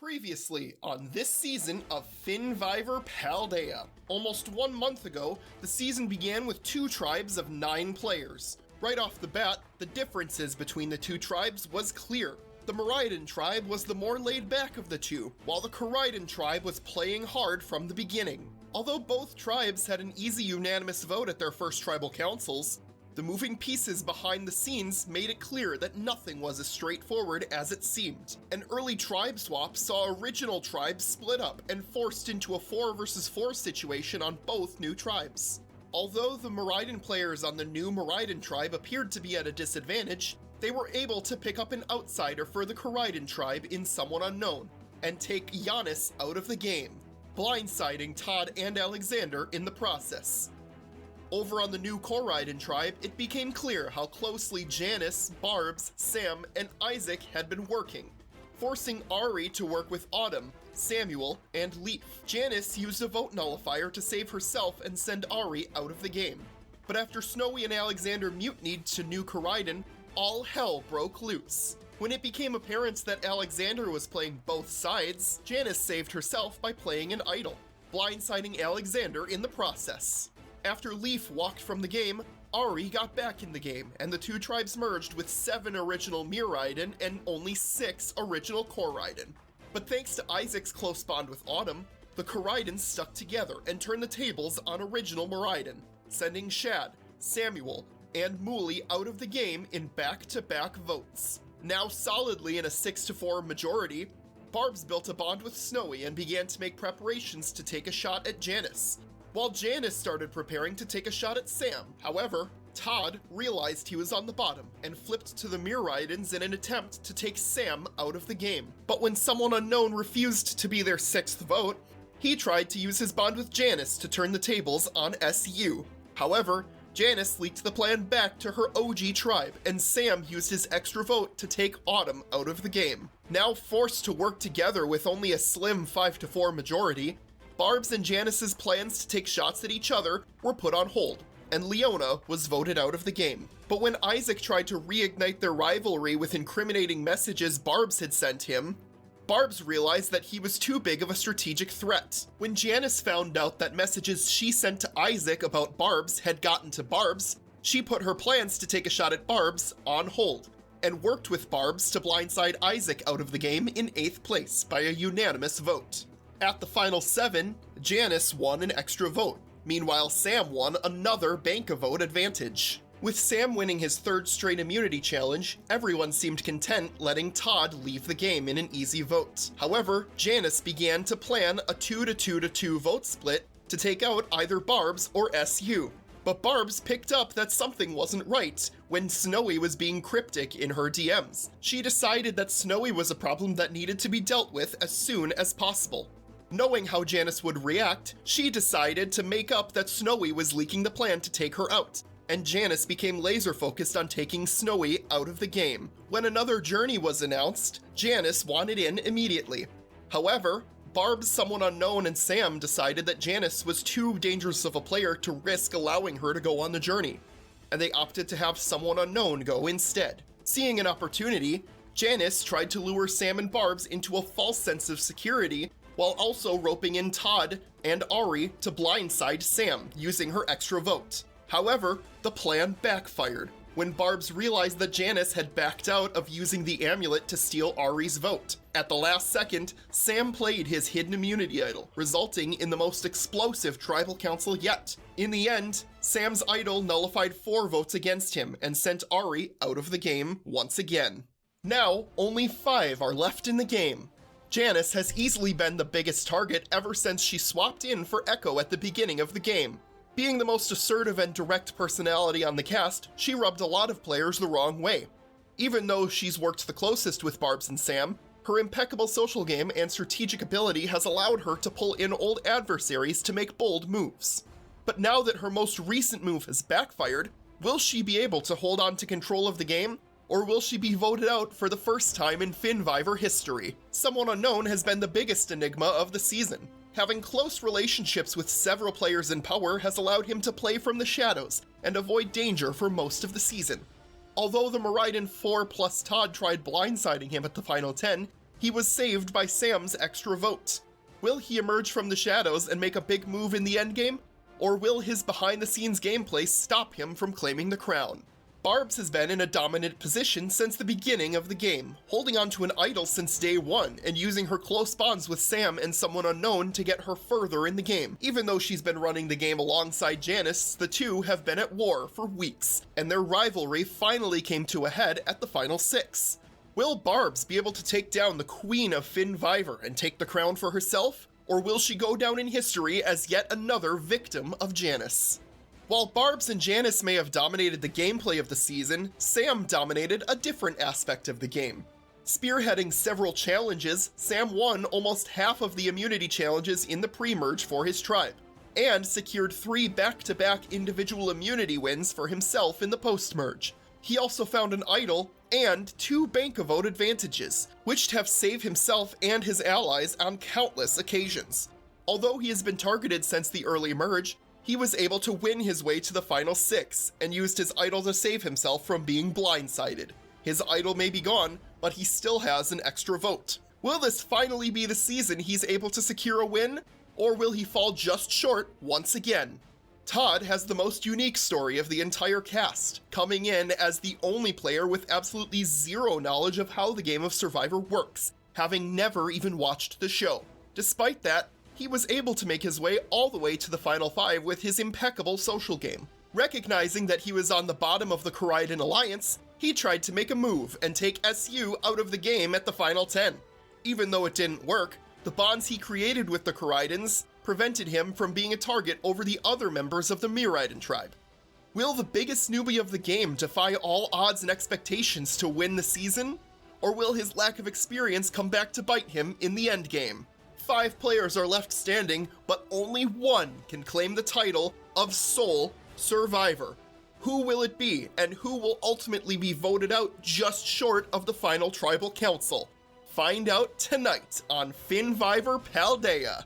Previously on this season of FINNVIVOR PALDEA. Almost 1 month ago, the season began with 2 tribes of 9 players. Right off the bat, the differences between the 2 tribes was clear. The Miraidon tribe was the more laid back of the 2, while the Koraidon tribe was playing hard from the beginning. Although both tribes had an easy unanimous vote at their first tribal councils, the moving pieces behind the scenes made it clear that nothing was as straightforward as it seemed. An early tribe swap saw original tribes split up and forced into a 4 versus 4 situation on both new tribes. Although the Miraidon players on the new Miraidon tribe appeared to be at a disadvantage, they were able to pick up an outsider for the Koraidon tribe in someone unknown, and take Giannis out of the game, blindsiding Todd and Alexander in the process. Over on the new Koraidon tribe, it became clear how closely Janice, Barbs, Sam, and Isaac had been working, forcing Ari to work with Autumn, Samuel, and Leaf. Janice used a vote nullifier to save herself and send Ari out of the game. But after Snowy and Alexander mutinied to New Koraidon, all hell broke loose. When it became apparent that Alexander was playing both sides, Janice saved herself by playing an idol, blindsiding Alexander in the process. After Leaf walked from the game, Ari got back in the game, and the 2 tribes merged with 7 original Miraidon and only 6 original Koraidon. But thanks to Isaac's close bond with Autumn, the Koraidons stuck together and turned the tables on original Miraidon, sending Shad, Samuel, and Mooley out of the game in back-to-back votes. Now solidly in a 6-4 majority, Barbs built a bond with Snowy and began to make preparations to take a shot at Janice, while Janice started preparing to take a shot at Sam. However, Todd realized he was on the bottom and flipped to the Miraidons in an attempt to take Sam out of the game. But when someone unknown refused to be their 6th vote, he tried to use his bond with Janice to turn the tables on SU. However, Janice leaked the plan back to her OG tribe, and Sam used his extra vote to take Autumn out of the game. Now forced to work together with only a slim 5-4 majority, Barbs and Janice's plans to take shots at each other were put on hold, and Leona was voted out of the game. But when Isaac tried to reignite their rivalry with incriminating messages Barbs had sent him, Barbs realized that he was too big of a strategic threat. When Janice found out that messages she sent to Isaac about Barbs had gotten to Barbs, she put her plans to take a shot at Barbs on hold, and worked with Barbs to blindside Isaac out of the game in 8th place by a unanimous vote. At the final 7, Janice won an extra vote. Meanwhile, Sam won another bank-a-vote advantage. With Sam winning his 3rd straight immunity challenge, everyone seemed content letting Todd leave the game in an easy vote. However, Janice began to plan a 2-2-2 vote split to take out either Barbs or SU. But Barbs picked up that something wasn't right when Snowy was being cryptic in her DMs. She decided that Snowy was a problem that needed to be dealt with as soon as possible. Knowing how Janice would react, she decided to make up that Snowy was leaking the plan to take her out, and Janice became laser-focused on taking Snowy out of the game. When another journey was announced, Janice wanted in immediately. However, Barbs, Someone Unknown, and Sam decided that Janice was too dangerous of a player to risk allowing her to go on the journey, and they opted to have Someone Unknown go instead. Seeing an opportunity, Janice tried to lure Sam and Barbs into a false sense of security while also roping in Todd and Ari to blindside Sam, using her extra vote. However, the plan backfired when Barbs realized that Janice had backed out of using the amulet to steal Ari's vote. At the last second, Sam played his hidden immunity idol, resulting in the most explosive tribal council yet. In the end, Sam's idol nullified 4 votes against him and sent Ari out of the game once again. Now, only 5 are left in the game. Janice has easily been the biggest target ever since she swapped in for Echo at the beginning of the game. Being the most assertive and direct personality on the cast, she rubbed a lot of players the wrong way. Even though she's worked the closest with Barbs and Sam, her impeccable social game and strategic ability has allowed her to pull in old adversaries to make bold moves. But now that her most recent move has backfired, will she be able to hold on to control of the game? Or will she be voted out for the first time in FINNVIVOR history? Someone Unknown has been the biggest enigma of the season. Having close relationships with several players in power has allowed him to play from the shadows and avoid danger for most of the season. Although the Miraidon 4 plus Todd tried blindsiding him at the final 10, He was saved by Sam's extra vote. Will he emerge from the shadows and make a big move in the endgame? Or will his behind-the-scenes gameplay stop him from claiming the crown? Barbs has been in a dominant position since the beginning of the game, holding on to an idol since day one and using her close bonds with Sam and someone unknown to get her further in the game. Even though she's been running the game alongside Janice, the two have been at war for weeks, and their rivalry finally came to a head at the final 6. Will Barbs be able to take down the queen of FINNVIVOR and take the crown for herself? Or will she go down in history as yet another victim of Janice? While Barbs and Janice may have dominated the gameplay of the season, Sam dominated a different aspect of the game. Spearheading several challenges, Sam won almost half of the immunity challenges in the pre-merge for his tribe, and secured 3 back-to-back individual immunity wins for himself in the post-merge. He also found an idol and 2 bank-a-vote advantages, which have saved himself and his allies on countless occasions. Although he has been targeted since the early merge, he was able to win his way to the final 6 and used his idol to save himself from being blindsided. His idol may be gone, but he still has an extra vote. Will this finally be the season he's able to secure a win, or will he fall just short once again? Todd has the most unique story of the entire cast, coming in as the only player with absolutely zero knowledge of how the game of Survivor works, having never even watched the show. Despite that, he was able to make his way all the way to the final 5 with his impeccable social game. Recognizing that he was on the bottom of the Koraidon Alliance, he tried to make a move and take SU out of the game at the final 10. Even though it didn't work, the bonds he created with the Koraidons prevented him from being a target over the other members of the Miraidon tribe. Will the biggest newbie of the game defy all odds and expectations to win the season? Or will his lack of experience come back to bite him in the endgame? 5 players are left standing, but only one can claim the title of sole Survivor. Who will it be, and who will ultimately be voted out just short of the final tribal council? Find out tonight on FINNVIVOR PALDEA.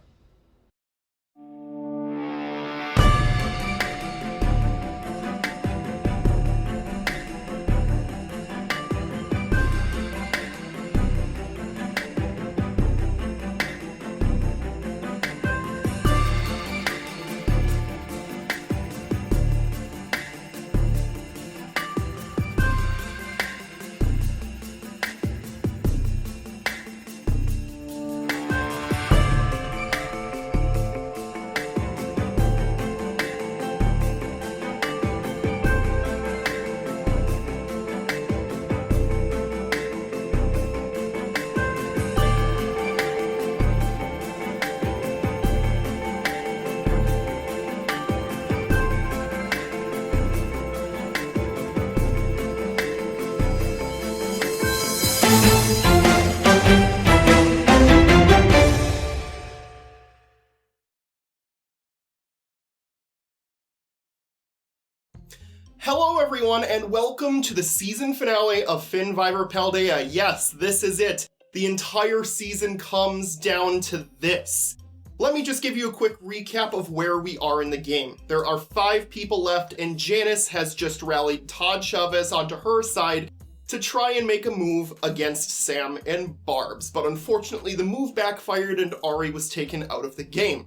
Hello everyone, and welcome to the season finale of FINNVIVOR PALDEA. Yes, this is it. The entire season comes down to this. Let me just give you a quick recap of where we are in the game. There are 5 people left, and Janice has just rallied Todd Chavez onto her side to try and make a move against Sam and Barbs, but unfortunately the move backfired and Ari was taken out of the game.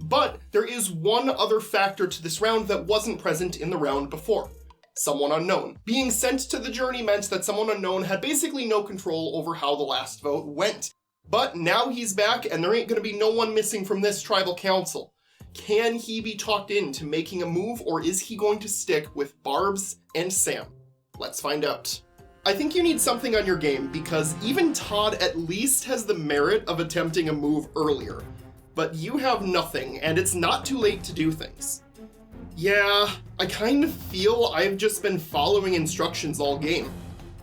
But there is one other factor to this round that wasn't present in the round before. Someone unknown. Being sent to the journey meant that someone unknown had basically no control over how the last vote went. But now he's back and there ain't gonna be no one missing from this tribal council. Can he be talked into making a move, or is he going to stick with Barbs and Sam? Let's find out. I think you need something on your game because even Todd at least has the merit of attempting a move earlier. But you have nothing, and it's not too late to do things. Yeah, I kind of feel I've just been following instructions all game.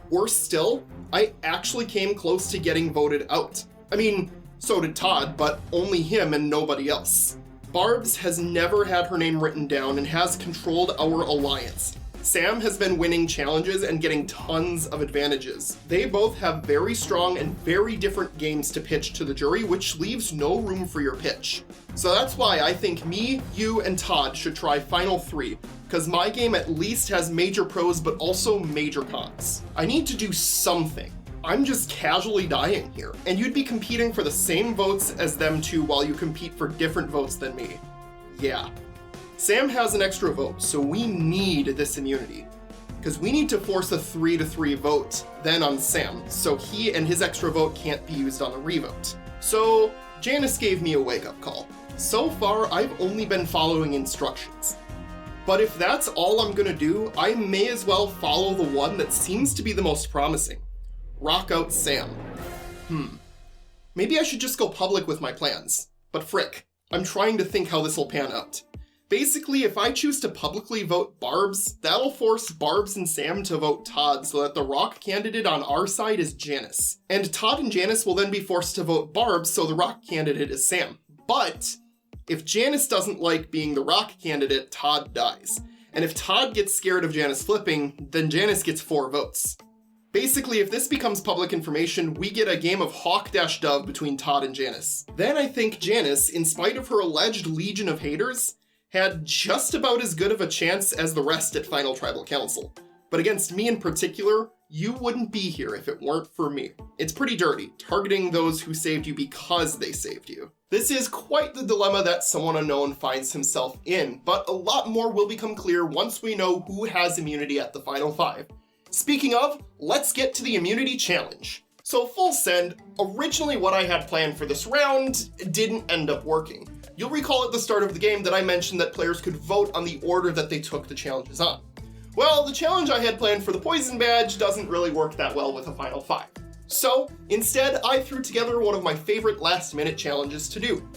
Worse still, I actually came close to getting voted out. I mean, so did Todd, but only him and nobody else. Barbs has never had her name written down and has controlled our alliance. Sam has been winning challenges and getting tons of advantages. They both have very strong and very different games to pitch to the jury, which leaves no room for your pitch. So that's why I think me, you, and Todd should try Final 3, because my game at least has major pros but also major cons. I need to do something. I'm just casually dying here, and you'd be competing for the same votes as them two while you compete for different votes than me. Yeah. Sam has an extra vote, so we need this immunity. Because we need to force a 3-3 vote then on Sam, so he and his extra vote can't be used on a revote. So Janice gave me a wake-up call. So far, I've only been following instructions. But if that's all I'm gonna do, I may as well follow the one that seems to be the most promising. Rock out Sam. Maybe I should just go public with my plans. But frick, I'm trying to think how this will pan out. Basically, if I choose to publicly vote Barbs, that'll force Barbs and Sam to vote Todd so that the Rock candidate on our side is Janice. And Todd and Janice will then be forced to vote Barbs so the Rock candidate is Sam. But if Janice doesn't like being the Rock candidate, Todd dies. And if Todd gets scared of Janice flipping, then Janice gets 4 votes. Basically, if this becomes public information, we get a game of hawk-dove between Todd and Janice. Then I think Janice, in spite of her alleged legion of haters, had just about as good of a chance as the rest at Final Tribal Council. But against me in particular, you wouldn't be here if it weren't for me. It's pretty dirty, targeting those who saved you because they saved you. This is quite the dilemma that Someone Unknown finds himself in, but a lot more will become clear once we know who has immunity at the Final 5. Speaking of, let's get to the immunity challenge. So full send, originally what I had planned for this round didn't end up working. You'll recall at the start of the game that I mentioned that players could vote on the order that they took the challenges on. Well, the challenge I had planned for the Poison Badge doesn't really work that well with a Final 5. So, instead, I threw together one of my favorite last-minute challenges to do.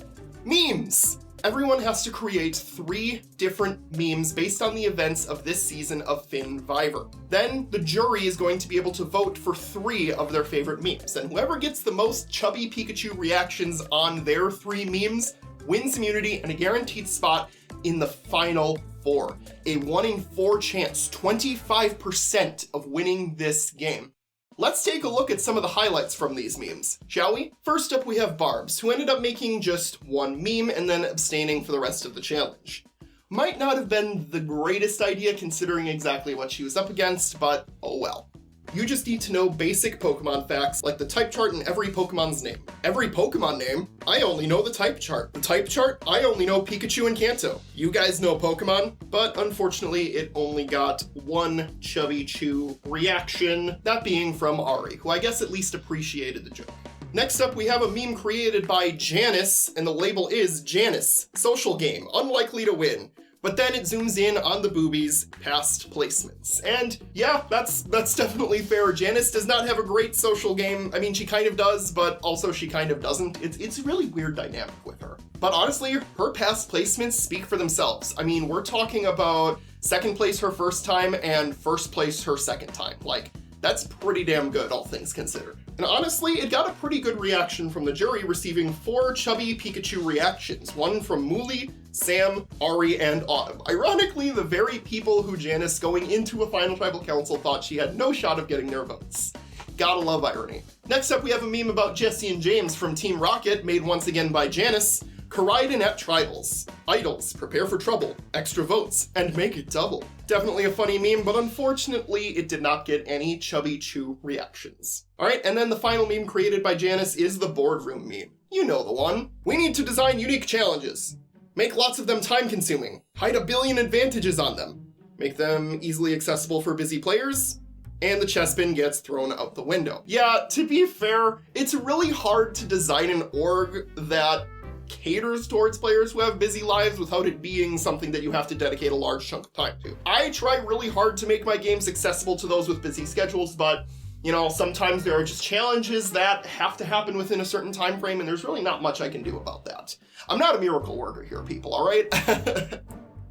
Memes! Everyone has to create 3 different memes based on the events of this season of FINNVIVOR. Then, the jury is going to be able to vote for 3 of their favorite memes, and whoever gets the most chubby Pikachu reactions on their 3 memes wins immunity and a guaranteed spot in the Final 4. A 1 in 4 chance, 25% of winning this game. Let's take a look at some of the highlights from these memes, shall we? First up we have Barbs, who ended up making just 1 meme and then abstaining for the rest of the challenge. Might not have been the greatest idea considering exactly what she was up against, but oh well. You just need to know basic Pokemon facts like the type chart in every Pokemon's name. Every Pokemon name? I only know the type chart. The type chart? I only know Pikachu and Kanto. You guys know Pokemon? But unfortunately, it only got 1 Chubby Chew reaction, that being from Ari, who I guess at least appreciated the joke. Next up, we have a meme created by Janice, and the label is Janice, social game, unlikely to win. But then it zooms in on the boobies, past placements. And yeah, that's definitely fair. Janice does not have a great social game. I mean, she kind of does, but also she kind of doesn't. It's a really weird dynamic with her. But honestly, her past placements speak for themselves. I mean, we're talking about 2nd place her first time and 1st place her 2nd time. Like, that's pretty damn good, all things considered. And honestly, it got a pretty good reaction from the jury, receiving 4 chubby Pikachu reactions, 1 from Mooley, Sam, Ari, and Autumn. Ironically, the very people who Janice, going into a Final Tribal Council, thought she had no shot of getting their votes. Gotta love irony. Next up, we have a meme about Jesse and James from Team Rocket, made once again by Janice. Koraidon at Tribals. Idols, prepare for trouble, extra votes, and make it double. Definitely a funny meme, but unfortunately it did not get any Chubby Chew reactions. Alright, and then the final meme created by Janice is the boardroom meme. You know the one. We need to design unique challenges. Make lots of them time-consuming. Hide a billion advantages on them. Make them easily accessible for busy players. And the chessbin gets thrown out the window. Yeah, to be fair, it's really hard to design an org that caters towards players who have busy lives without it being something that you have to dedicate a large chunk of time to. I try really hard to make my games accessible to those with busy schedules, but you know, sometimes there are just challenges that have to happen within a certain time frame, and there's really not much I can do about that. I'm not a miracle worker here, people, all right?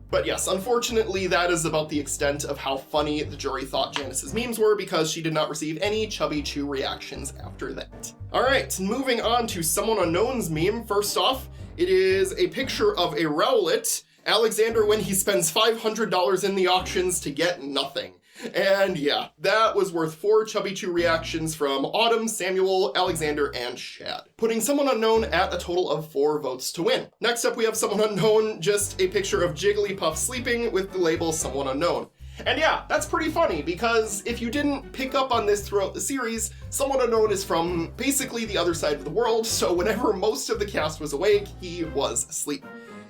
But yes, unfortunately, that is about the extent of how funny the jury thought Janice's memes were, because she did not receive any Chubby Chew reactions after that. Alright, moving on to Someone Unknown's meme. First off, it is a picture of a Rowlet, Alexander when he spends $500 in the auctions to get nothing. And yeah, that was worth 4 Chubby Chew reactions from Autumn, Samuel, Alexander, and Shad, putting Someone Unknown at a total of 4 votes to win. Next up, we have Someone Unknown, just a picture of Jigglypuff sleeping with the label Someone Unknown. And yeah, that's pretty funny, because if you didn't pick up on this throughout the series, Someone Unknown is from basically the other side of the world, so whenever most of the cast was awake, he was asleep.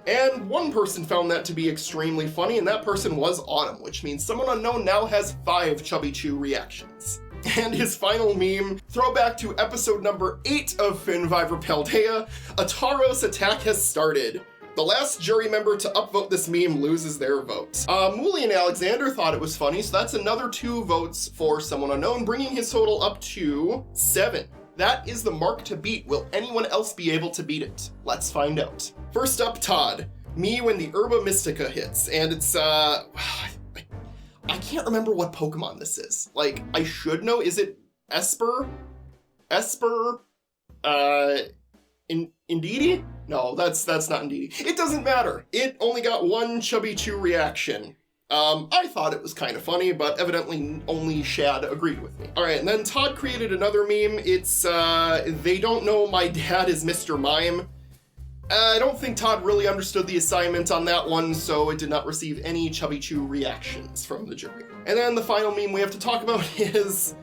And one person found that to be extremely funny, and that person was Autumn, which means Someone Unknown now has 5 Chubby Chew reactions. And his final meme, throwback to episode number 8 of FINNVIVOR Paldea, a Tauros attack has started. The last jury member to upvote this meme loses their vote. Mooley and Alexander thought it was funny, so that's another 2 votes for Someone Unknown, bringing his total up to 7. That is the mark to beat. Will anyone else be able to beat it? Let's find out. First up, Todd. Me when the Herba Mystica hits, and it's, I can't remember what Pokemon this is. Like, I should know. Is it Esper? Indeedee? No, that's not Indeedee. It doesn't matter. It only got 1 Chubby Chew reaction. I thought it was kind of funny, but evidently only Shad agreed with me. All right, and then Todd created another meme. It's, they don't know my dad is Mr. Mime. I don't think Todd really understood the assignment on that one, so it did not receive any Chubby Chew reactions from the jury. And then the final meme we have to talk about is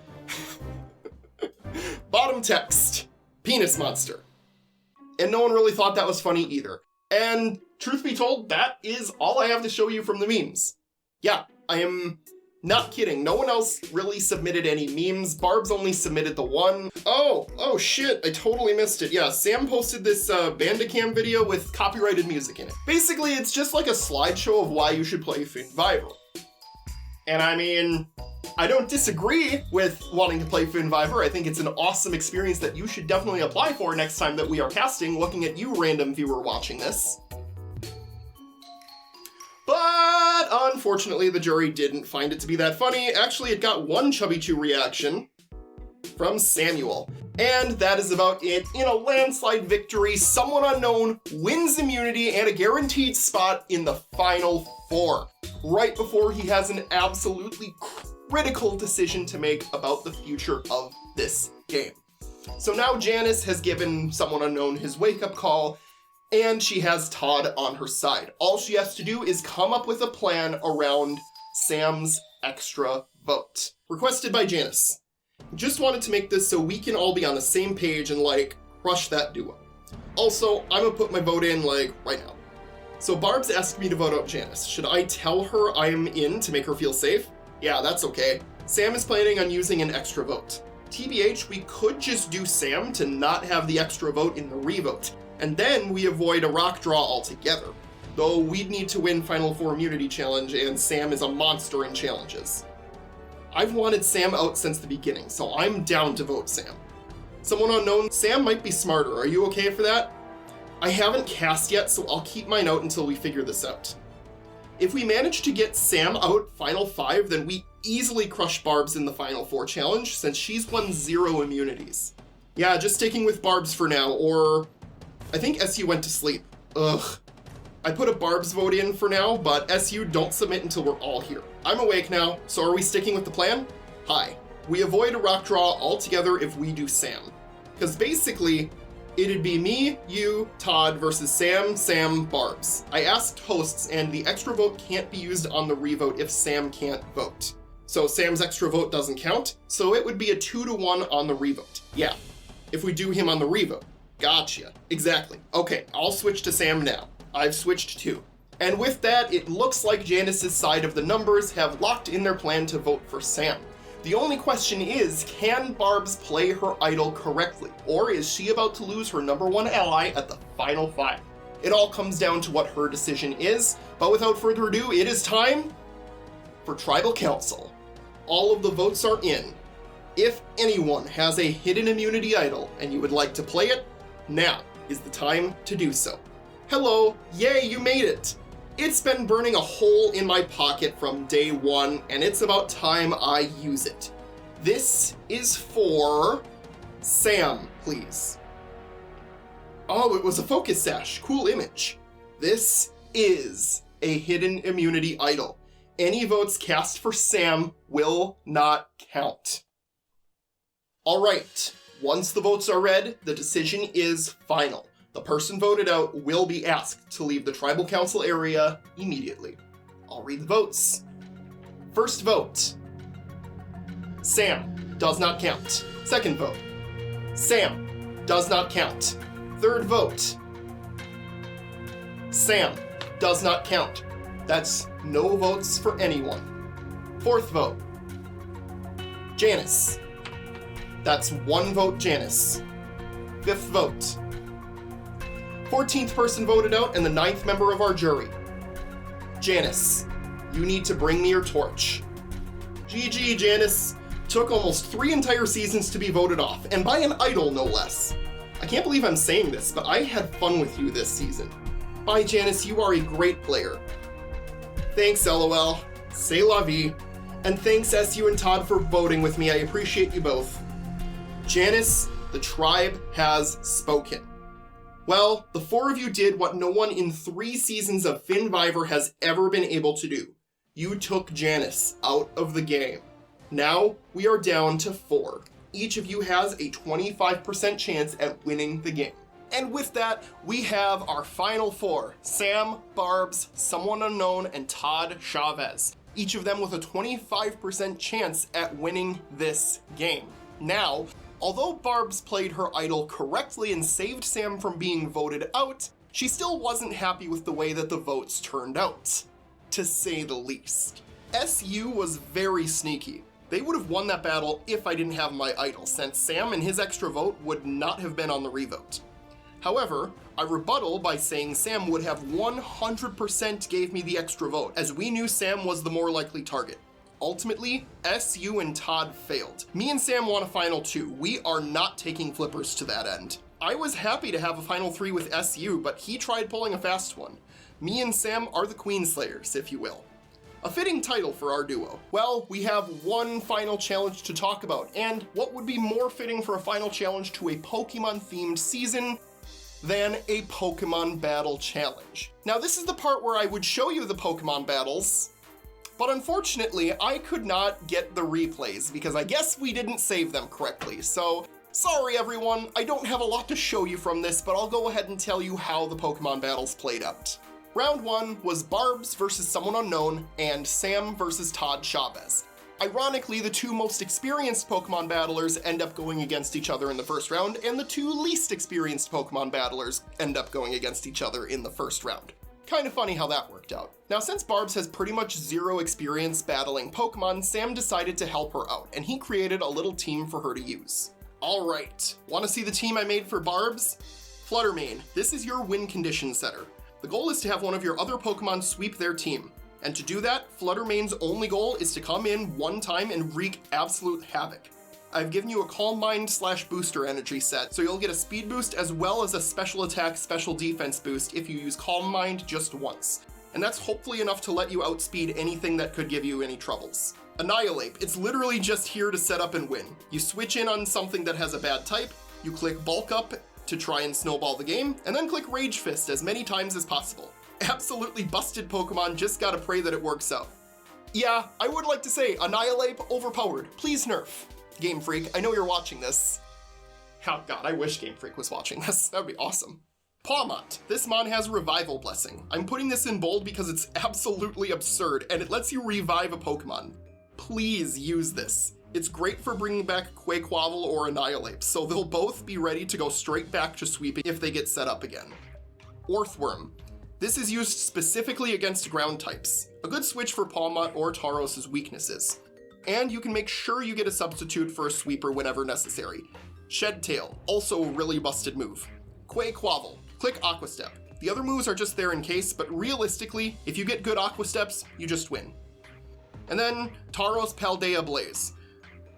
bottom text, penis monster. And no one really thought that was funny either. And truth be told, that is all I have to show you from the memes. Yeah, I am not kidding. No one else really submitted any memes. Barb's only submitted the one. Oh shit, I totally missed it. Yeah, Sam posted this Bandicam video with copyrighted music in it. Basically, it's just like a slideshow of why you should play FINNVIVOR. And I mean, I don't disagree with wanting to play FINNVIVOR. I think it's an awesome experience that you should definitely apply for next time that we are casting, looking at you, random viewer watching this. But unfortunately, the jury didn't find it to be that funny. Actually, it got 1 Chubby Chew reaction from Samuel. And that is about it. In a landslide victory, Someone Unknown wins immunity and a guaranteed spot in the Final 4, right before he has an absolutely critical decision to make about the future of this game. So now Janice has given Someone Unknown his wake-up call, and she has Todd on her side. All she has to do is come up with a plan around Sam's extra vote. Requested by Janice. Just wanted to make this so we can all be on the same page and, like, crush that duo. Also, I'm gonna put my vote in, like, right now. So Barb's asked me to vote out Janice. Should I tell her I'm in to make her feel safe? Yeah, that's okay. Sam is planning on using an extra vote. TBH, we could just do Sam to not have the extra vote in the revote, and then we avoid a rock draw altogether. Though we'd need to win Final 4 Immunity Challenge, and Sam is a monster in challenges. I've wanted Sam out since the beginning, so I'm down to vote Sam. Someone Unknown, Sam might be smarter. Are you okay for that? I haven't cast yet, so I'll keep mine out until we figure this out. If we manage to get Sam out Final 5, then we easily crush Barb's in the Final 4 challenge, since she's won 0 immunities. Yeah, just sticking with Barb's for now, or I think SU went to sleep. Ugh. I put a Barb's vote in for now, but SU, don't submit until we're all here. I'm awake now, so are we sticking with the plan? Hi. We avoid a rock draw altogether if we do Sam. Because basically, it'd be me, you, Todd versus Sam, Barb's. I asked hosts, and the extra vote can't be used on the revote if Sam can't vote. So Sam's extra vote doesn't count, so it would be a 2-to-1 on the revote. Yeah, if we do him on the revote. Gotcha. Exactly. Okay, I'll switch to Sam now. I've switched too. And with that, it looks like Janice's side of the numbers have locked in their plan to vote for Sam. The only question is, can Barb's play her idol correctly, or is she about to lose her #1 ally at the Final 5? It all comes down to what her decision is, but without further ado, it is time for Tribal Council. All of the votes are in. If anyone has a hidden immunity idol and you would like to play it, now is the time to do so. Hello, yay, you made it! It's been burning a hole in my pocket from day 1, and it's about time I use it. This is for Sam, please. Oh, it was a focus sash. Cool image. This is a hidden immunity idol. Any votes cast for Sam will not count. All right, once the votes are read, the decision is final. The person voted out will be asked to leave the Tribal Council area immediately. I'll read the votes. First vote. Sam. Does not count. Second vote. Sam. Does not count. Third vote. Sam. Does not count. That's no votes for anyone. Fourth vote. Janice. That's 1 vote Janice. Fifth vote. 14th person voted out and the 9th member of our jury. Janice, you need to bring me your torch. GG, Janice. Took almost 3 entire seasons to be voted off, and by an idol no less. I can't believe I'm saying this, but I had fun with you this season. Bye, Janice, you are a great player. Thanks, LOL. C'est la vie. And thanks, SU and Todd, for voting with me. I appreciate you both. Janice, the tribe has spoken. Well, the 4 of you did what no one in 3 seasons of FINNVIVOR has ever been able to do. You took Janice out of the game. Now, we are down to 4. Each of you has a 25% chance at winning the game. And with that, we have our final 4. Sam, Barbs, Someone Unknown, and Todd Chavez. Each of them with a 25% chance at winning this game. Now, although Barbs played her idol correctly and saved Sam from being voted out, she still wasn't happy with the way that the votes turned out, to say the least. SU was very sneaky. They would have won that battle if I didn't have my idol, since Sam and his extra vote would not have been on the revote. However, I rebuttal by saying Sam would have 100% gave me the extra vote, as we knew Sam was the more likely target. Ultimately, SU and Todd failed. Me and Sam won a final 2. We are not taking flippers to that end. I was happy to have a final 3 with SU, but he tried pulling a fast one. Me and Sam are the Queenslayers, if you will. A fitting title for our duo. Well, we have one final challenge to talk about, and what would be more fitting for a final challenge to a Pokemon-themed season than a Pokemon Battle Challenge. Now, this is the part where I would show you the Pokemon battles, but unfortunately, I could not get the replays because I guess we didn't save them correctly. So, sorry everyone, I don't have a lot to show you from this, but I'll go ahead and tell you how the Pokemon battles played out. Round 1 was Barbs versus Someone Unknown and Sam versus Todd Chavez. Ironically, the 2 most experienced Pokemon battlers end up going against each other in the first round, and the 2 least experienced Pokemon battlers end up going against each other in the first round. Kind of funny how that worked out. Now, since Barbs has pretty much 0 experience battling Pokemon, Sam decided to help her out, and he created a little team for her to use. Alright, want to see the team I made for Barbs? Fluttermane, this is your win condition setter. The goal is to have one of your other Pokemon sweep their team. And to do that, Fluttermane's only goal is to come in one time and wreak absolute havoc. I've given you a Calm Mind / booster energy set, so you'll get a speed boost as well as a special attack, special defense boost if you use Calm Mind just once. And that's hopefully enough to let you outspeed anything that could give you any troubles. Annihilate, it's literally just here to set up and win. You switch in on something that has a bad type, you click Bulk Up to try and snowball the game, and then click Rage Fist as many times as possible. Absolutely busted Pokemon, just gotta pray that it works out. Yeah, I would like to say Annihilate overpowered. Please nerf. Game Freak, I know you're watching this. Oh god, I wish Game Freak was watching this. That would be awesome. Pawmont. This mon has Revival Blessing. I'm putting this in bold because it's absolutely absurd, and it lets you revive a Pokemon. Please use this. It's great for bringing back Quaquaval or Annihilate, so they'll both be ready to go straight back to sweeping if they get set up again. Orthworm. This is used specifically against ground types. A good switch for Pawmont or Tauros' weaknesses. And you can make sure you get a substitute for a sweeper whenever necessary. Shedtail, also a really busted move. Quaquaval, click Aqua Step. The other moves are just there in case, but realistically, if you get good Aqua Steps, you just win. And then Tauros Paldea Blaze.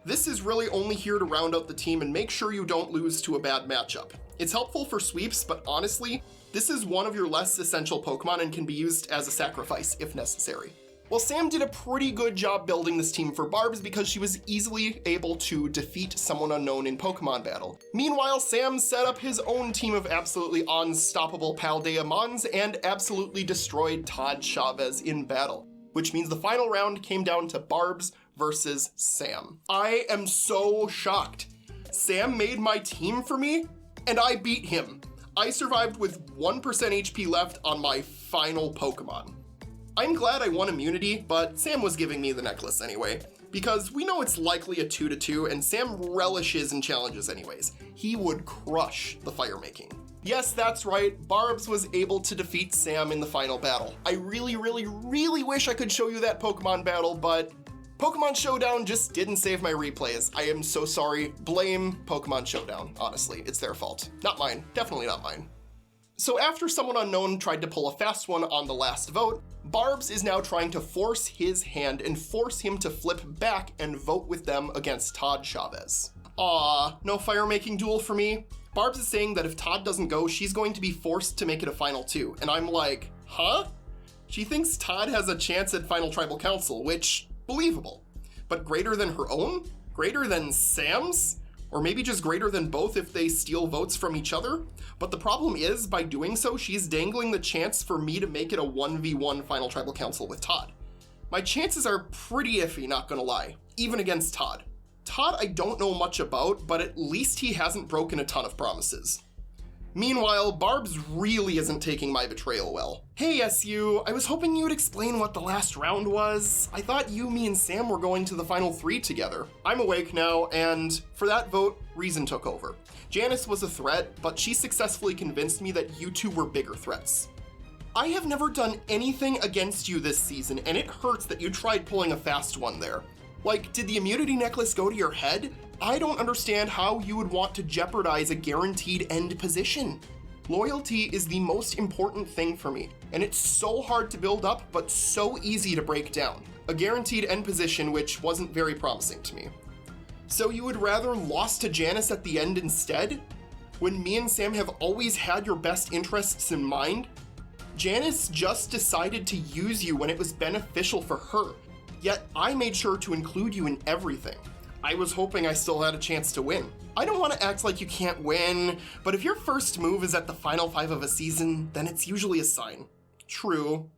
This is really only here to round out the team and make sure you don't lose to a bad matchup. It's helpful for sweeps, but honestly, this is one of your less essential Pokemon and can be used as a sacrifice if necessary. Well, Sam did a pretty good job building this team for Barbs because she was easily able to defeat Someone Unknown in Pokemon Battle. Meanwhile, Sam set up his own team of absolutely unstoppable Paldea Mons and absolutely destroyed Todd Chavez in battle, which means the final round came down to Barbs versus Sam. I am so shocked. Sam made my team for me, and I beat him. I survived with 1% HP left on my final Pokemon. I'm glad I won immunity, but Sam was giving me the necklace anyway, because we know it's likely a 2-2 and Sam relishes in challenges anyways. He would crush the fire making. Yes, that's right, Barbs was able to defeat Sam in the final battle. I really wish I could show you that Pokemon battle, but Pokemon Showdown just didn't save my replays. I am so sorry. Blame Pokemon Showdown, honestly. It's their fault. Not mine. Definitely not mine. So after someone unknown tried to pull a fast one on the last vote, Barbs is now trying to force his hand and force him to flip back and vote with them against Todd Chavez. Aw, no fire-making duel for me? Barbs is saying that if Todd doesn't go, she's going to be forced to make it a final 2. And I'm like, huh? She thinks Todd has a chance at Final Tribal Council, which, believable. But greater than her own? Greater than Sam's? Or maybe just greater than both if they steal votes from each other? But the problem is, by doing so, she's dangling the chance for me to make it a 1v1 Final Tribal Council with Todd. My chances are pretty iffy, not gonna lie, even against Todd. Todd I don't know much about, but at least he hasn't broken a ton of promises. Meanwhile, Barbs really isn't taking my betrayal well. Hey SU, I was hoping you would explain what the last round was. I thought you, me, and Sam were going to the final 3 together. I'm awake now, and for that vote, reason took over. Janice was a threat, but she successfully convinced me that you two were bigger threats. I have never done anything against you this season, and it hurts that you tried pulling a fast one there. Like, did the immunity necklace go to your head? I don't understand how you would want to jeopardize a guaranteed end position. Loyalty is the most important thing for me, and it's so hard to build up, but so easy to break down. A guaranteed end position which wasn't very promising to me. So you would rather lost to Janice at the end instead? When me and Sam have always had your best interests in mind? Janice just decided to use you when it was beneficial for her, yet I made sure to include you in everything. I was hoping I still had a chance to win. I don't want to act like you can't win, but if your first move is at the final 5 of a season, then it's usually a sign. True.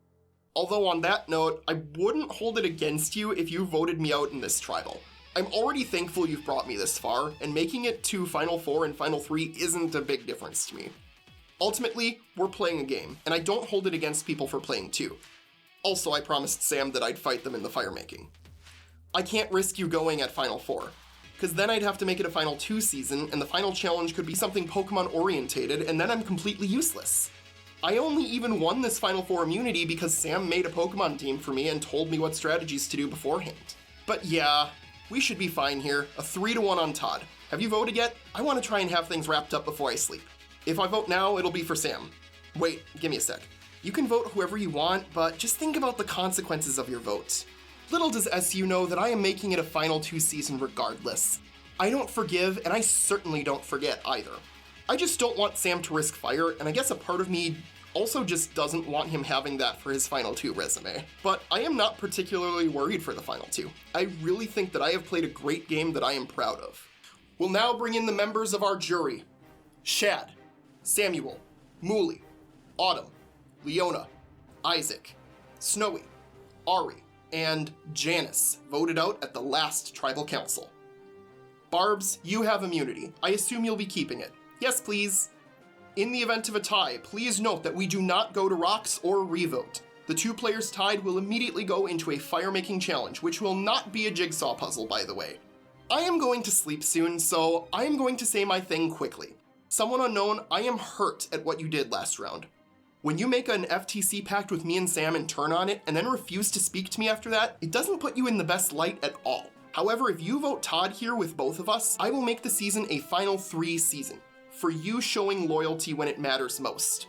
Although on that note, I wouldn't hold it against you if you voted me out in this tribal. I'm already thankful you've brought me this far, and making it to Final 4 and Final 3 isn't a big difference to me. Ultimately, we're playing a game, and I don't hold it against people for playing too. Also, I promised Sam that I'd fight them in the fire making. I can't risk you going at Final 4, because then I'd have to make it a Final 2 season, and the final challenge could be something Pokemon orientated, and then I'm completely useless. I only even won this Final 4 immunity because Sam made a Pokemon team for me and told me what strategies to do beforehand. But yeah, we should be fine here. A 3-1 on Todd. Have you voted yet? I want to try and have things wrapped up before I sleep. If I vote now, it'll be for Sam. Wait, give me a sec. You can vote whoever you want, but just think about the consequences of your vote. Little does SU know that I am making it a Final 2 season regardless. I don't forgive, and I certainly don't forget either. I just don't want Sam to risk fire, and I guess a part of me also just doesn't want him having that for his Final 2 resume. But I am not particularly worried for the Final 2. I really think that I have played a great game that I am proud of. We'll now bring in the members of our jury. Shad, Samuel, Mooley, Autumn, Leona, Isaac, Snowy, Ari, and Janice voted out at the last tribal council. Barbs, you have immunity. I assume you'll be keeping it. Yes, please. In the event of a tie, please note that we do not go to rocks or revote. The 2 players tied will immediately go into a fire-making challenge, which will not be a jigsaw puzzle, by the way. I am going to sleep soon, so I am going to say my thing quickly. Someone unknown, I am hurt at what you did last round. When you make an FTC pact with me and Sam and turn on it, and then refuse to speak to me after that, it doesn't put you in the best light at all. However, if you vote Todd here with both of us, I will make the season a Final 3 season, for you showing loyalty when it matters most.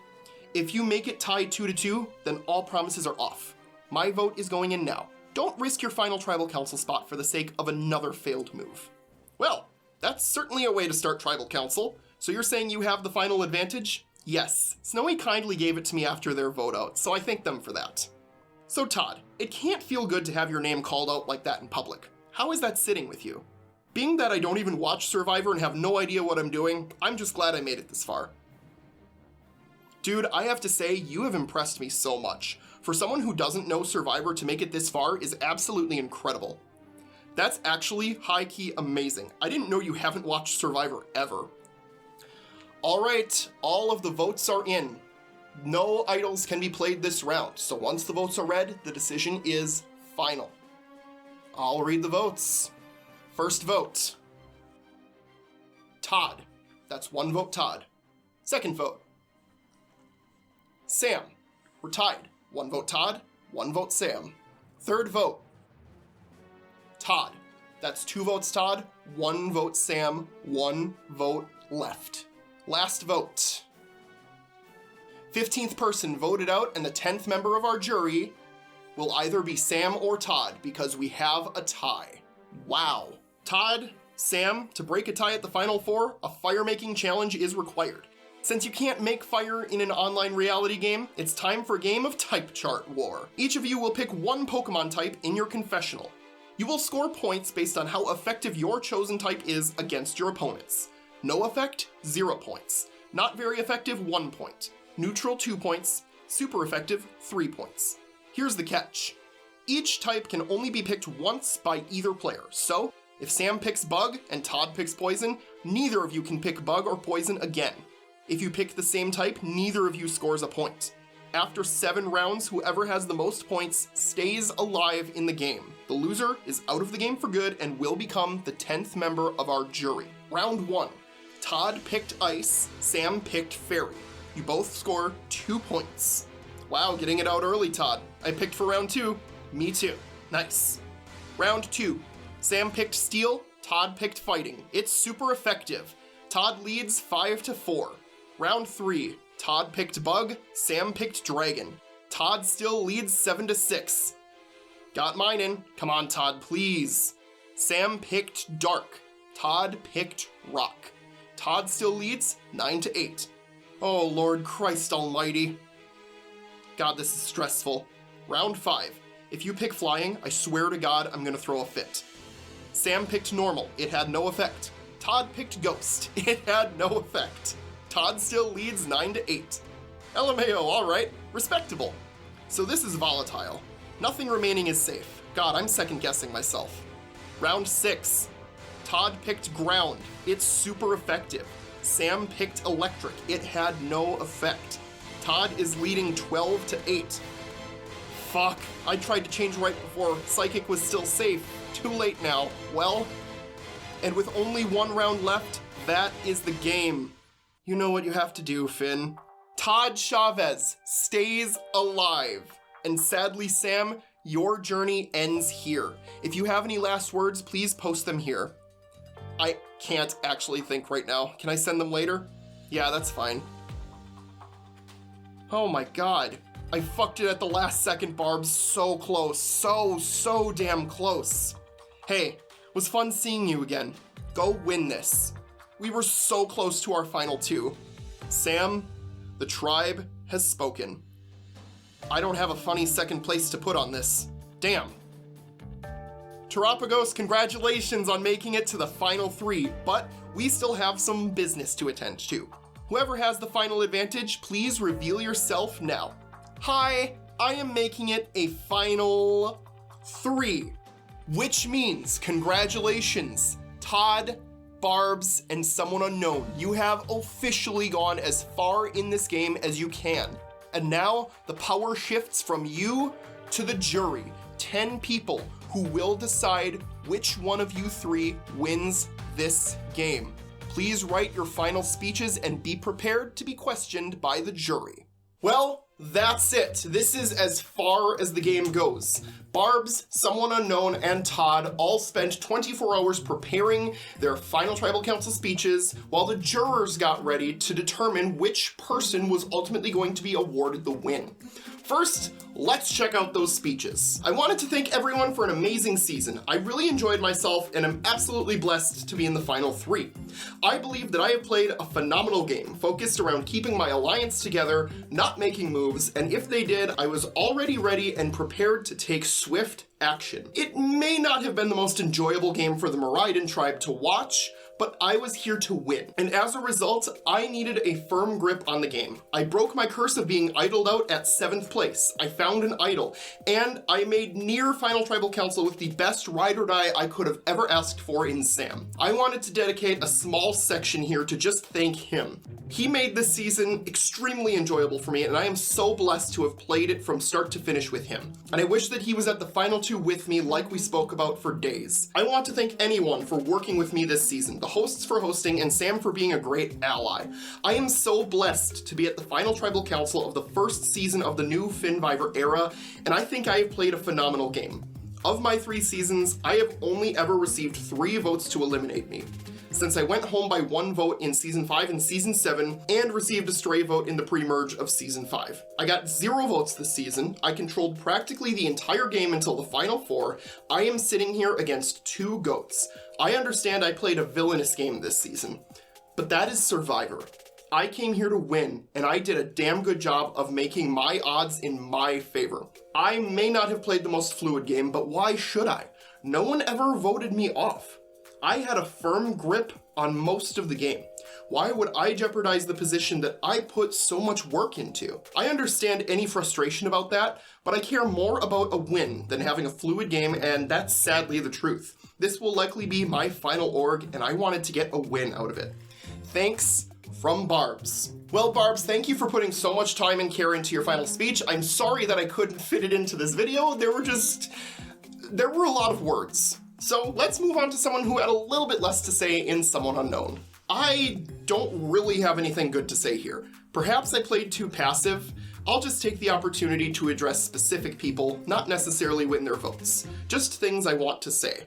If you make it tied 2-2, then all promises are off. My vote is going in now. Don't risk your final tribal council spot for the sake of another failed move. Well, that's certainly a way to start tribal council. So you're saying you have the final advantage? Yes, Snowy kindly gave it to me after their vote out, so I thank them for that. So Todd, it can't feel good to have your name called out like that in public. How is that sitting with you? Being that I don't even watch Survivor and have no idea what I'm doing, I'm just glad I made it this far. Dude, I have to say, you have impressed me so much. For someone who doesn't know Survivor to make it this far is absolutely incredible. That's actually high-key amazing. I didn't know you haven't watched Survivor ever. All right, all of the votes are in. No idols can be played this round, so once the votes are read, the decision is final. I'll read the votes. First vote, Todd. That's 1 vote Todd. Second vote, Sam. We're tied. 1 vote Todd, 1 vote Sam. Third vote, Todd. That's 2 votes Todd, 1 vote Sam, 1 vote left. Last vote. 15th person voted out, and the 10th member of our jury will either be Sam or Todd because we have a tie. Wow. Todd, Sam, to break a tie at the final 4, a fire-making challenge is required. Since you can't make fire in an online reality game, it's time for a game of type chart war. Each of you will pick 1 Pokemon type in your confessional. You will score points based on how effective your chosen type is against your opponents. No effect, 0 points. Not very effective, 1 point. Neutral, 2 points. Super effective, 3 points. Here's the catch. Each type can only be picked once by either player, so if Sam picks Bug and Todd picks Poison, neither of you can pick Bug or Poison again. If you pick the same type, neither of you scores a point. After 7 rounds, whoever has the most points stays alive in the game. The loser is out of the game for good and will become the 10th member of our jury. Round 1. Todd picked Ice, Sam picked Fairy. You both score 2 points. Wow, getting it out early, Todd. I picked for round 2. Me too. Nice. Round 2. Sam picked Steel, Todd picked Fighting. It's super effective. Todd leads 5-4. Round 3. Todd picked Bug, Sam picked Dragon. Todd still leads 7-6. Got mine in. Come on, Todd, please. Sam picked Dark. Todd picked Rock. Todd still leads 9-8. Oh, Lord Christ almighty. God, this is stressful. Round 5. If you pick Flying, I swear to God, I'm gonna throw a fit. Sam picked Normal. It had no effect. Todd picked Ghost. It had no effect. Todd still leads 9-8. LMAO, alright. Respectable. So this is volatile. Nothing remaining is safe. God, I'm second guessing myself. Round 6. Todd picked Ground. It's super effective. Sam picked Electric. It had no effect. Todd is leading 12-8. Fuck, I tried to change right before Psychic was still safe. Too late now. Well, and with only 1 round left, that is the game. You know what you have to do, Finn. Todd Chavez stays alive. And sadly, Sam, your journey ends here. If you have any last words, please post them here. I can't actually think right now. Can I send them later? Yeah, that's fine. Oh my God. I fucked it at the last second, Barbs. So close. So damn close. Hey, was fun seeing you again. Go win this. We were so close to our final 2. Sam, the tribe has spoken. I don't have a funny second place to put on this. Damn. Terapagos, congratulations on making it to the final 3, but we still have some business to attend to. Whoever has the final advantage, please reveal yourself now. Hi, I am making it a final 3, which means congratulations, Todd, Barbs, and someone unknown. You have officially gone as far in this game as you can. And now the power shifts from you to the jury, 10 people who will decide which one of you 3 wins this game. Please write your final speeches and be prepared to be questioned by the jury. Well, that's it. This is as far as the game goes. Barbs, Someone Unknown, and Todd all spent 24 hours preparing their final tribal council speeches while the jurors got ready to determine which person was ultimately going to be awarded the win. First, let's check out those speeches. I wanted to thank everyone for an amazing season. I really enjoyed myself and am absolutely blessed to be in the final 3. I believe that I have played a phenomenal game focused around keeping my alliance together, not making moves, and if they did, I was already ready and prepared to take swift action. It may not have been the most enjoyable game for the Miraidon tribe to watch, but I was here to win. And as a result, I needed a firm grip on the game. I broke my curse of being idled out at 7th place. I found an idol, and I made near Final Tribal Council with the best ride or die I could have ever asked for in Sam. I wanted to dedicate a small section here to just thank him. He made this season extremely enjoyable for me, and I am so blessed to have played it from start to finish with him. And I wish that he was at the final 2 with me like we spoke about for days. I want to thank anyone for working with me this season, the hosts for hosting, and Sam for being a great ally. I am so blessed to be at the Final Tribal Council of the first season of the new FINNVIVOR era, and I think I have played a phenomenal game. Of my 3 seasons, I have only ever received 3 votes to eliminate me, since I went home by 1 vote in Season 5 and Season 7, and received a stray vote in the pre-merge of Season 5. I got 0 votes this season, I controlled practically the entire game until the final 4, I am sitting here against 2 goats. I understand I played a villainous game this season, but that is Survivor. I came here to win, and I did a damn good job of making my odds in my favor. I may not have played the most fluid game, but why should I? No one ever voted me off. I had a firm grip on most of the game. Why would I jeopardize the position that I put so much work into? I understand any frustration about that, but I care more about a win than having a fluid game, and that's sadly the truth. This will likely be my final org, and I wanted to get a win out of it. Thanks from Barbs. Well, Barbs, thank you for putting so much time and care into your final speech. I'm sorry that I couldn't fit it into this video. There were a lot of words. So let's move on to someone who had a little bit less to say in Someone Unknown. I don't really have anything good to say here. Perhaps I played too passive. I'll just take the opportunity to address specific people, not necessarily win their votes. Just things I want to say.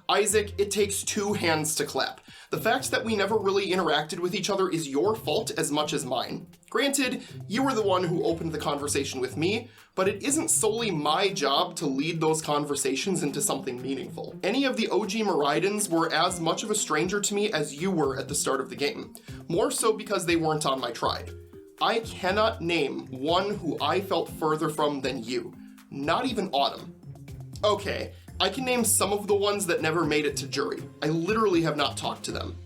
Isaac, it takes 2 hands to clap. The fact that we never really interacted with each other is your fault as much as mine. Granted, you were the one who opened the conversation with me, but it isn't solely my job to lead those conversations into something meaningful. Any of the OG Miraidons were as much of a stranger to me as you were at the start of the game, more so because they weren't on my tribe. I cannot name one who I felt further from than you, not even Autumn. Okay, I can name some of the ones that never made it to jury. I literally have not talked to them.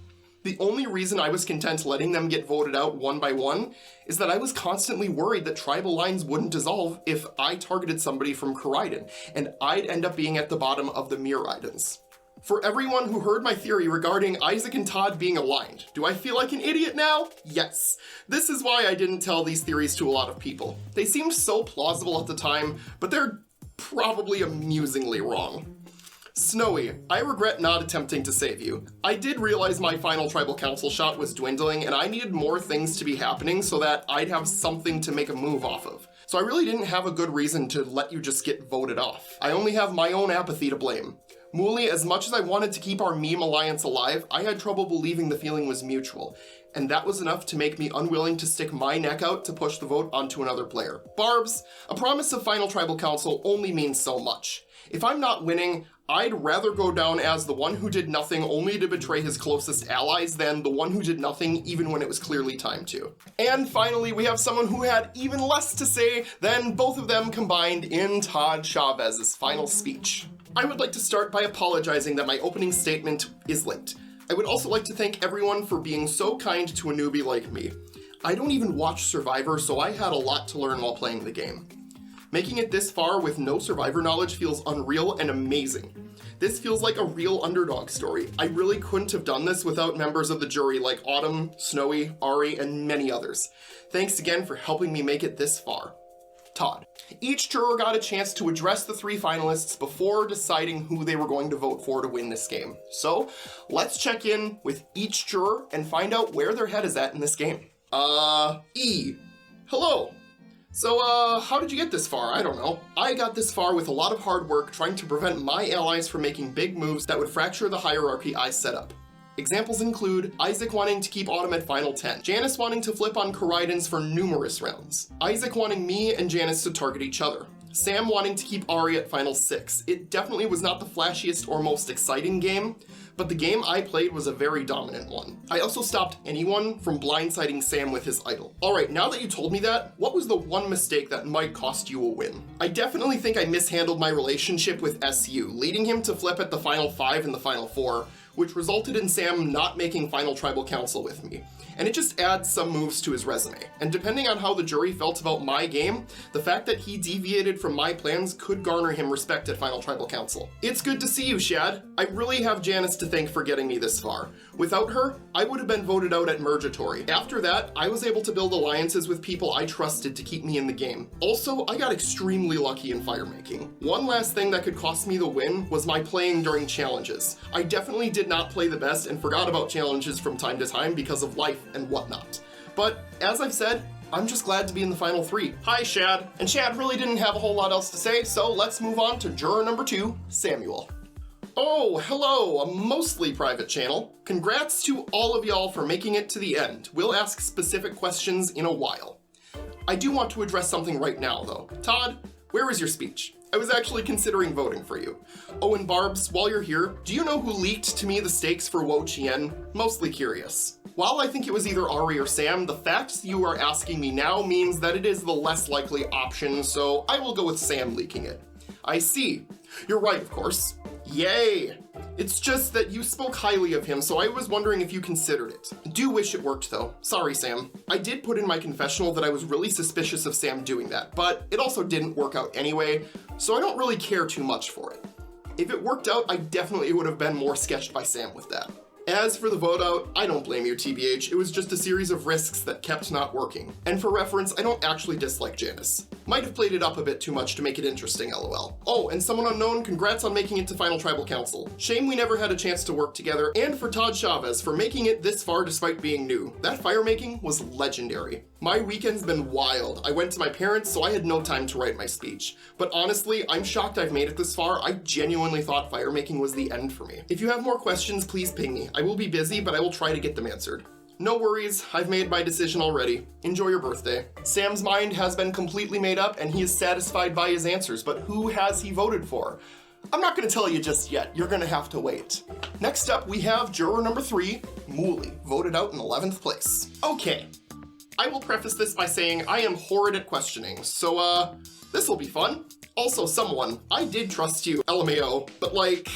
The only reason I was content letting them get voted out one by one is that I was constantly worried that tribal lines wouldn't dissolve if I targeted somebody from Koraidon, and I'd end up being at the bottom of the Miraidons. For everyone who heard my theory regarding Isaac and Todd being aligned, do I feel like an idiot now? Yes. This is why I didn't tell these theories to a lot of people. They seemed so plausible at the time, but they're probably amusingly wrong. Snowy, I regret not attempting to save you. I did realize my final tribal council shot was dwindling, and I needed more things to be happening so that I'd have something to make a move off of. So I really didn't have a good reason to let you just get voted off. I only have my own apathy to blame. Mooley, as much as I wanted to keep our meme alliance alive, I had trouble believing the feeling was mutual, and that was enough to make me unwilling to stick my neck out to push the vote onto another player. Barbs, a promise of final tribal council only means so much. If I'm not winning, I'd rather go down as the one who did nothing only to betray his closest allies than the one who did nothing even when it was clearly time to. And finally, we have someone who had even less to say than both of them combined in Todd Chavez's final speech. I would like to start by apologizing that my opening statement is late. I would also like to thank everyone for being so kind to a newbie like me. I don't even watch Survivor, so I had a lot to learn while playing the game. Making it this far with no Survivor knowledge feels unreal and amazing. This feels like a real underdog story. I really couldn't have done this without members of the jury like Autumn, Snowy, Ari, and many others. Thanks again for helping me make it this far. Todd. Each juror got a chance to address the 3 finalists before deciding who they were going to vote for to win this game. So, let's check in with each juror and find out where their head is at in this game. E. Hello. So, how did you get this far? I don't know. I got this far with a lot of hard work trying to prevent my allies from making big moves that would fracture the hierarchy I set up. Examples include Isaac wanting to keep Autumn at Final 10, Janice wanting to flip on Koraidons for numerous rounds, Isaac wanting me and Janice to target each other, Sam wanting to keep Ari at Final 6. It definitely was not the flashiest or most exciting game, but the game I played was a very dominant one. I also stopped anyone from blindsiding Sam with his idol. Alright, now that you told me that, what was the one mistake that might cost you a win? I definitely think I mishandled my relationship with SU, leading him to flip at the Final 5 and the Final 4, which resulted in Sam not making Final Tribal Council with me. And it just adds some moves to his resume. And depending on how the jury felt about my game, the fact that he deviated from my plans could garner him respect at Final Tribal Council. It's good to see you, Shad. I really have Janice to thank for getting me this far. Without her, I would have been voted out at Mergatory. After that, I was able to build alliances with people I trusted to keep me in the game. Also, I got extremely lucky in firemaking. One last thing that could cost me the win was my playing during challenges. I definitely did not play the best and forgot about challenges from time to time because of life and whatnot. But as I've said, I'm just glad to be in the final 3. Hi, Shad. And Shad really didn't have a whole lot else to say, so let's move on to juror number 2, Samuel. Oh, hello, a mostly private channel. Congrats to all of y'all for making it to the end. We'll ask specific questions in a while. I do want to address something right now, though. Todd, where was your speech? I was actually considering voting for you. Oh, and Barbs, while you're here, do you know who leaked to me the stakes for Wo Chien? Mostly curious. While I think it was either Ari or Sam, the fact you are asking me now means that it is the less likely option, so I will go with Sam leaking it. I see. You're right, of course. Yay! It's just that you spoke highly of him, so I was wondering if you considered it. Do wish it worked, though. Sorry, Sam. I did put in my confessional that I was really suspicious of Sam doing that, but it also didn't work out anyway, so I don't really care too much for it. If it worked out, I definitely would have been more sketched by Sam with that. As for the vote out, I don't blame you, TBH. It was just a series of risks that kept not working. And for reference, I don't actually dislike Janice. Might have played it up a bit too much to make it interesting, lol. Oh, and someone unknown, congrats on making it to Final Tribal Council. Shame we never had a chance to work together, and for Todd Chavez for making it this far despite being new. That firemaking was legendary. My weekend's been wild. I went to my parents, so I had no time to write my speech. But honestly, I'm shocked I've made it this far. I genuinely thought firemaking was the end for me. If you have more questions, please ping me. I will be busy, but I will try to get them answered. No worries, I've made my decision already. Enjoy your birthday. Sam's mind has been completely made up and he is satisfied by his answers, but who has he voted for? I'm not gonna tell you just yet, you're gonna have to wait. Next up, we have juror number 3, Mooley, voted out in 11th place. Okay, I will preface this by saying I am horrid at questioning, so this'll be fun. Also, someone, I did trust you, LMAO, but like,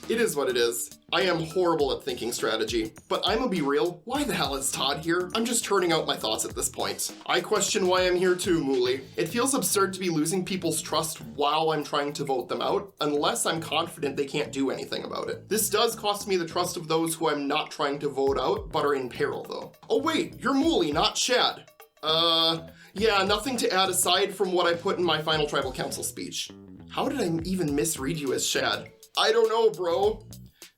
it is what it is. I am horrible at thinking strategy, but I'ma be real, why the hell is Todd here? I'm just turning out my thoughts at this point. I question why I'm here too, Mooley. It feels absurd to be losing people's trust while I'm trying to vote them out, unless I'm confident they can't do anything about it. This does cost me the trust of those who I'm not trying to vote out, but are in peril though. Oh wait, you're Mooley, not Shad. Yeah, nothing to add aside from what I put in my Final Tribal Council speech. How did I even misread you as Shad? I don't know, bro.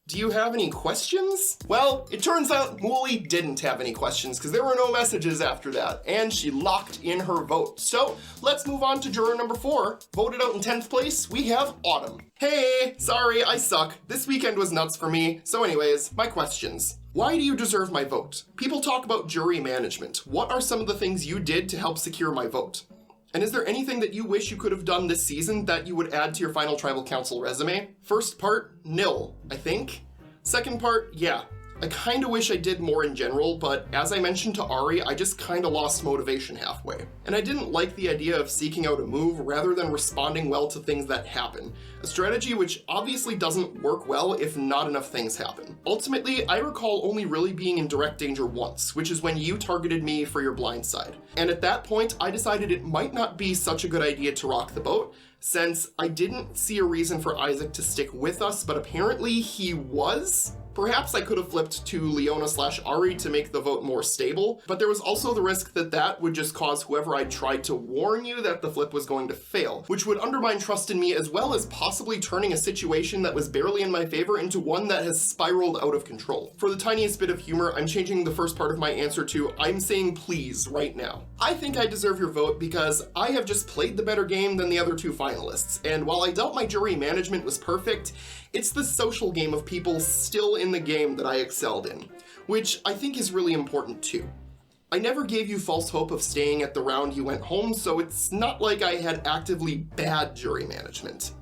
Do you have any questions? Well, it turns out Mooley didn't have any questions because there were no messages after that, and she locked in her vote. So let's move on to juror number 4. Voted out in 10th place, we have Autumn. Hey, sorry, I suck. This weekend was nuts for me. So anyways, my questions. Why do you deserve my vote? People talk about jury management. What are some of the things you did to help secure my vote? And is there anything that you wish you could have done this season that you would add to your Final Tribal Council resume? First part, nil, I think. Second part, yeah. I kinda wish I did more in general, but as I mentioned to Ari, I just kinda lost motivation halfway. And I didn't like the idea of seeking out a move rather than responding well to things that happen. A strategy which obviously doesn't work well if not enough things happen. Ultimately, I recall only really being in direct danger once, which is when you targeted me for your blind side. And at that point, I decided it might not be such a good idea to rock the boat, since I didn't see a reason for Isaac to stick with us, but apparently he was? Perhaps I could have flipped to Leona/Ari to make the vote more stable, but there was also the risk that that would just cause whoever I tried to warn you that the flip was going to fail, which would undermine trust in me as well as possibly turning a situation that was barely in my favor into one that has spiraled out of control. For the tiniest bit of humor, I'm changing the first part of my answer to I'm saying please right now. I think I deserve your vote because I have just played the better game than the other 2 finalists, and while I doubt my jury management was perfect, it's the social game of people still in the game that I excelled in, which I think is really important too. I never gave you false hope of staying at the round you went home, so it's not like I had actively bad jury management.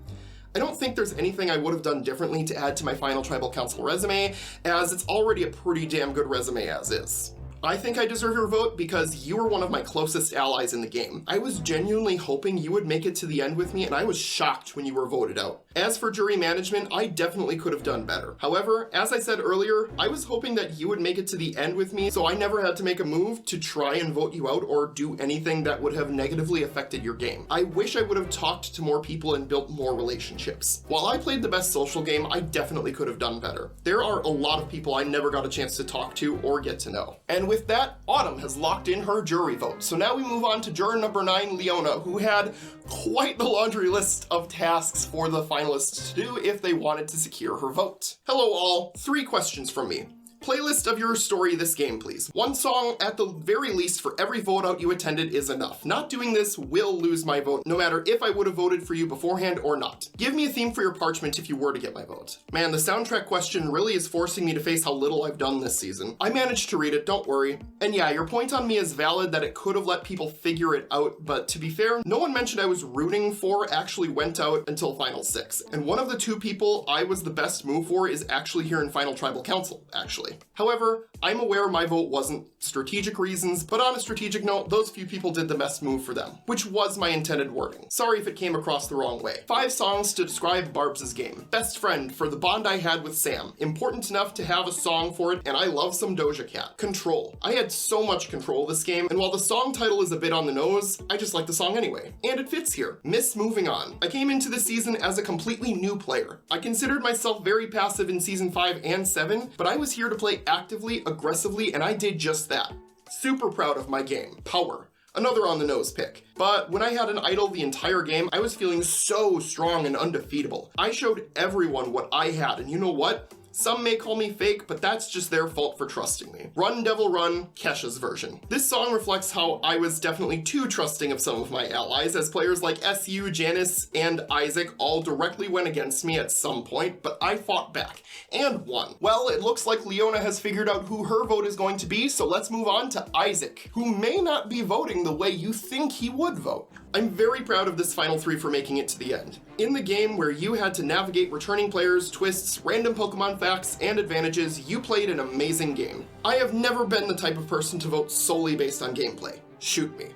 I don't think there's anything I would have done differently to add to my Final Tribal Council resume, as it's already a pretty damn good resume as is. I think I deserve your vote because you were one of my closest allies in the game. I was genuinely hoping you would make it to the end with me, and I was shocked when you were voted out. As for jury management, I definitely could have done better. However, as I said earlier, I was hoping that you would make it to the end with me, so I never had to make a move to try and vote you out or do anything that would have negatively affected your game. I wish I would have talked to more people and built more relationships. While I played the best social game, I definitely could have done better. There are a lot of people I never got a chance to talk to or get to know. And with that, Autumn has locked in her jury vote. So now we move on to juror number 9, Leona, who had quite the laundry list of tasks for the finalists to do if they wanted to secure her vote. Hello all, 3 questions from me. Playlist of your story this game, please. 1 song at the very least for every vote out you attended is enough. Not doing this will lose my vote, no matter if I would have voted for you beforehand or not. Give me a theme for your parchment if you were to get my vote. Man, the soundtrack question really is forcing me to face how little I've done this season. I managed to read it, don't worry. And yeah, your point on me is valid that it could have let people figure it out, but to be fair, no one mentioned I was rooting for actually went out until Final 6. And one of the 2 people I was the best move for is actually here in Final Tribal Council, actually. However, I'm aware my vote wasn't strategic reasons, but on a strategic note, those few people did the best move for them, which was my intended wording. Sorry if it came across the wrong way. 5 songs to describe Barb's game. Best friend for the bond I had with Sam. Important enough to have a song for it, and I love some Doja Cat. Control. I had so much control this game, and while the song title is a bit on the nose, I just like the song anyway. And it fits here. Miss Moving On. I came into the season as a completely new player. I considered myself very passive in season 5 and 7, but I was here to play actively, aggressively, and I did just that. Super proud of my game. Power. Another on the nose pick. But when I had an idol the entire game, I was feeling so strong and undefeatable. I showed everyone what I had, and you know what? Some may call me fake, but that's just their fault for trusting me. Run Devil Run, Kesha's version. This song reflects how I was definitely too trusting of some of my allies, as players like SU, Janice, and Isaac all directly went against me at some point, but I fought back, and won. Well, it looks like Leona has figured out who her vote is going to be, so let's move on to Isaac, who may not be voting the way you think he would vote. I'm very proud of this final 3 for making it to the end. In the game where you had to navigate returning players, twists, random Pokemon facts, and advantages, you played an amazing game. I have never been the type of person to vote solely based on gameplay. Shoot me.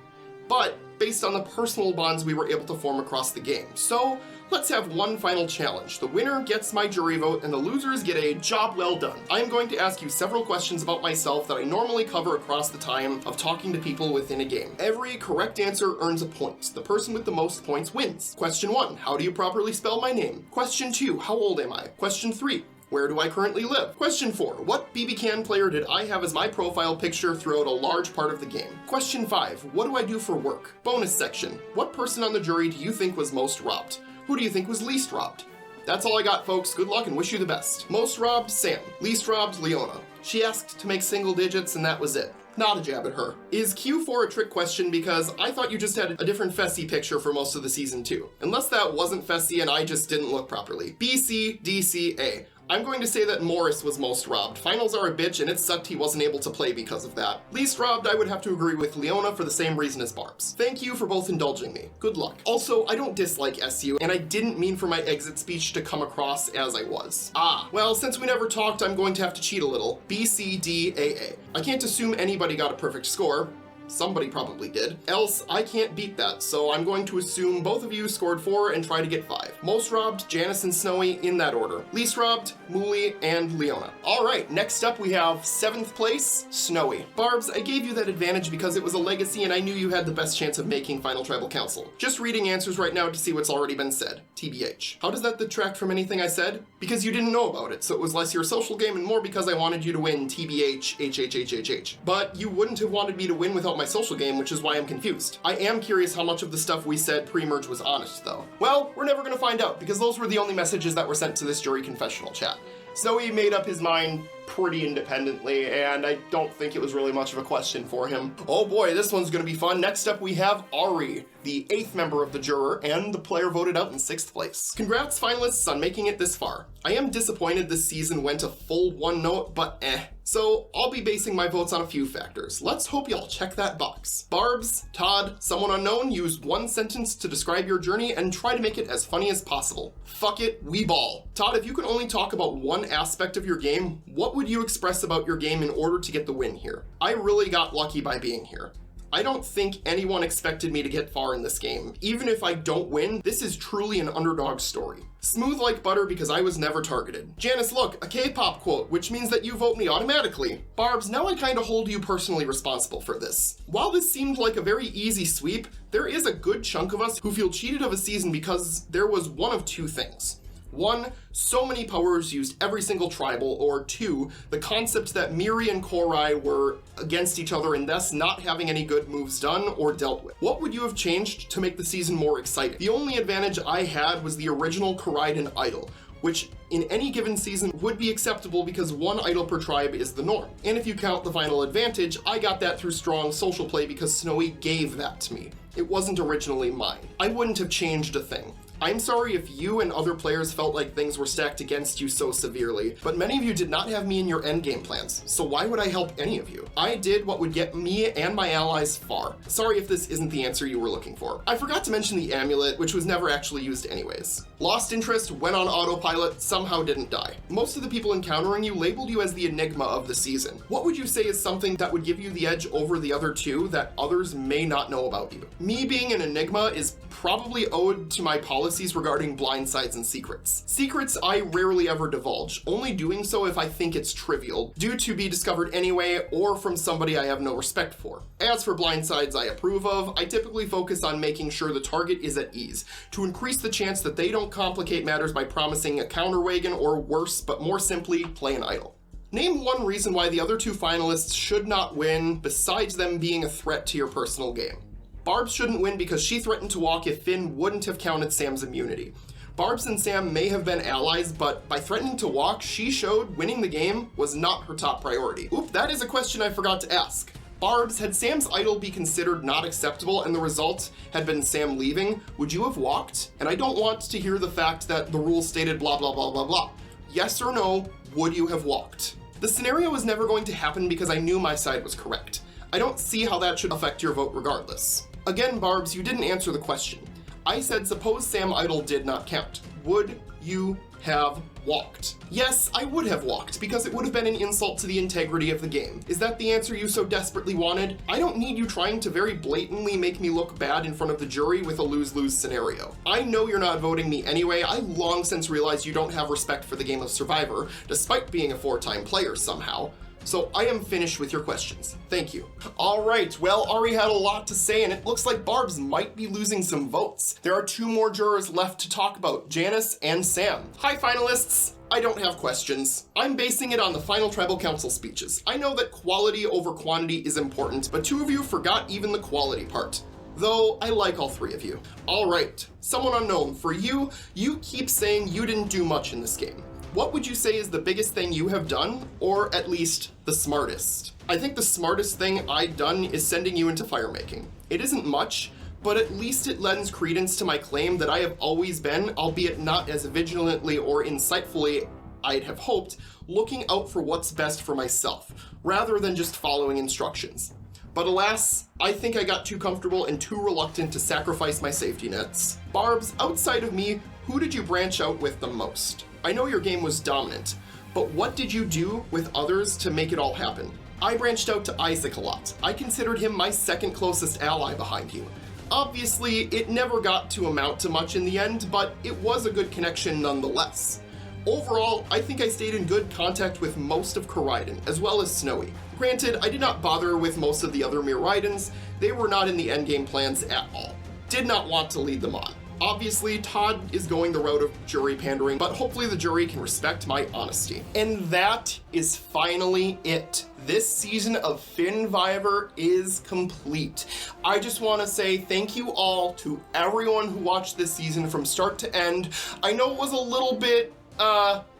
But based on the personal bonds we were able to form across the game. So let's have one final challenge. The winner gets my jury vote and the losers get a job well done. I'm going to ask you several questions about myself that I normally cover across the time of talking to people within a game. Every correct answer earns a point. The person with the most points wins. Question 1, how do you properly spell my name? Question 2, how old am I? Question 3, where do I currently live? Question 4, what BB Can player did I have as my profile picture throughout a large part of the game? Question 5, what do I do for work? Bonus section, what person on the jury do you think was most robbed? Who do you think was least robbed? That's all I got, folks. Good luck and wish you the best. Most robbed, Sam. Least robbed, Leona. She asked to make single digits and that was it. Not a jab at her. Is Q4 a trick question because I thought you just had a different Fessy picture for most of the season 2? Unless that wasn't Fessy and I just didn't look properly. B, C, D, C, A. I'm going to say that Morris was most robbed. Finals are a bitch and it sucked he wasn't able to play because of that. Least robbed, I would have to agree with Leona for the same reason as Barb's. Thank you for both indulging me. Good luck. Also, I don't dislike SU and I didn't mean for my exit speech to come across as I was. Well, since we never talked, I'm going to have to cheat a little. B, C, D, A, A. I can't assume anybody got a perfect score. Somebody probably did. Else, I can't beat that, so I'm going to assume both of you scored 4 and try to get 5. Most robbed, Janice and Snowy in that order. Least robbed, Mooly and Leona. All right, next up we have 7th place, Snowy. Barbs, I gave you that advantage because it was a legacy and I knew you had the best chance of making Final Tribal Council. Just reading answers right now to see what's already been said. TBH. How does that detract from anything I said? Because you didn't know about it, so it was less your social game and more because I wanted you to win TBH, HHHHH. But you wouldn't have wanted me to win without my social game, which is why I'm confused. I am curious how much of the stuff we said pre-merge was honest, though. Well, we're never gonna find out, because those were the only messages that were sent to this jury confessional chat. Snowy made up his mind pretty independently, and I don't think it was really much of a question for him. Oh boy, this one's gonna be fun. Next up we have Ari, the 8th member of the juror, and the player voted out in 6th place. Congrats finalists on making it this far. I am disappointed this season went a full one note, but So I'll be basing my votes on a few factors. Let's hope y'all check that box. Barbs, Todd, someone unknown, use one sentence to describe your journey and try to make it as funny as possible. Fuck it, we ball. Todd, if you could only talk about one aspect of your game, what would would you express about your game in order to get the win here? I really got lucky by being here. I don't think anyone expected me to get far in this game. Even if I don't win, this is truly an underdog story. Smooth like butter because I was never targeted. Janice, look, a K-pop quote, which means that you vote me automatically. Barbs, now I kinda hold you personally responsible for this. While this seemed like a very easy sweep, there is a good chunk of us who feel cheated of a season because there was one of two things. One, so many powers used every single tribal, or two, the concept that Miri and Korai were against each other and thus not having any good moves done or dealt with. What would you have changed to make the season more exciting? The only advantage I had was the original Koraiden idol, which in any given season would be acceptable because one idol per tribe is the norm. And if you count the final advantage, I got that through strong social play because Snowy gave that to me. It wasn't originally mine. I wouldn't have changed a thing. I'm sorry if you and other players felt like things were stacked against you so severely, but many of you did not have me in your endgame plans, so why would I help any of you? I did what would get me and my allies far. Sorry if this isn't the answer you were looking for. I forgot to mention the amulet, which was never actually used anyways. Lost interest, went on autopilot, somehow didn't die. Most of the people encountering you labeled you as the enigma of the season. What would you say is something that would give you the edge over the other two that others may not know about you? Me being an enigma is probably owed to my policies regarding blindsides and secrets. Secrets I rarely ever divulge, only doing so if I think it's trivial, due to be discovered anyway or from somebody I have no respect for. As for blindsides I approve of, I typically focus on making sure the target is at ease, to increase the chance that they don't complicate matters by promising a counter wagon or worse, but more simply, play an idol. Name one reason why the other two finalists should not win, besides them being a threat to your personal game. Barbs shouldn't win because she threatened to walk if Finn wouldn't have counted Sam's immunity. Barbs and Sam may have been allies, but by threatening to walk, she showed winning the game was not her top priority. Oop, that is a question I forgot to ask. Barbs, had Sam's idol be considered not acceptable and the result had been Sam leaving, would you have walked? And I don't want to hear the fact that the rules stated blah blah blah blah blah. Yes or no, would you have walked? The scenario was never going to happen because I knew my side was correct. I don't see how that should affect your vote regardless. Again, Barbs, you didn't answer the question. I said suppose Sam Idol did not count. Would you have walked? Yes, I would have walked because it would have been an insult to the integrity of the game. Is that the answer you so desperately wanted? I don't need you trying to very blatantly make me look bad in front of the jury with a lose-lose scenario. I know you're not voting me anyway. I long since realized you don't have respect for the game of Survivor, despite being a 4-time player somehow. So I am finished with your questions. Thank you. All right, well, Ari had a lot to say and it looks like Barbs might be losing some votes. There are 2 more jurors left to talk about, Janice and Sam. Hi, finalists. I don't have questions. I'm basing it on the final tribal council speeches. I know that quality over quantity is important, but 2 of you forgot even the quality part. Though I like all 3 of you. All right, someone unknown. For you, you keep saying you didn't do much in this game. What would you say is the biggest thing you have done, or at least the smartest? I think the smartest thing I've done is sending you into fire making. It isn't much, but at least it lends credence to my claim that I have always been, albeit not as vigilantly or insightfully I'd have hoped, looking out for what's best for myself, rather than just following instructions. But alas, I think I got too comfortable and too reluctant to sacrifice my safety nets. Barbs, outside of me, who did you branch out with the most? I know your game was dominant, but what did you do with others to make it all happen? I branched out to Isaac a lot. I considered him my second closest ally behind you. Obviously, it never got to amount to much in the end, but it was a good connection nonetheless. Overall, I think I stayed in good contact with most of Koraiden, as well as Snowy. Granted, I did not bother with most of the other Miraidens. They were not in the endgame plans at all. Did not want to lead them on. Obviously, Todd is going the route of jury pandering, but hopefully the jury can respect my honesty. And that is finally it. This season of FINNVIVOR is complete. I just want to say thank you all to everyone who watched this season from start to end. I know it was a little bit,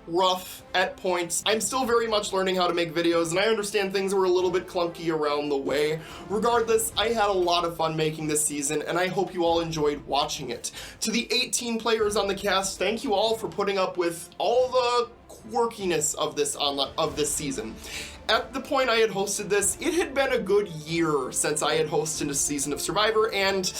rough at points. I'm still very much learning how to make videos, and I understand things were a little bit clunky around the way. Regardless, I had a lot of fun making this season, and I hope you all enjoyed watching it. To the 18 players on the cast, thank you all for putting up with all the quirkiness of this season. At the point I had hosted this, it had been a good year since I had hosted a season of Survivor, and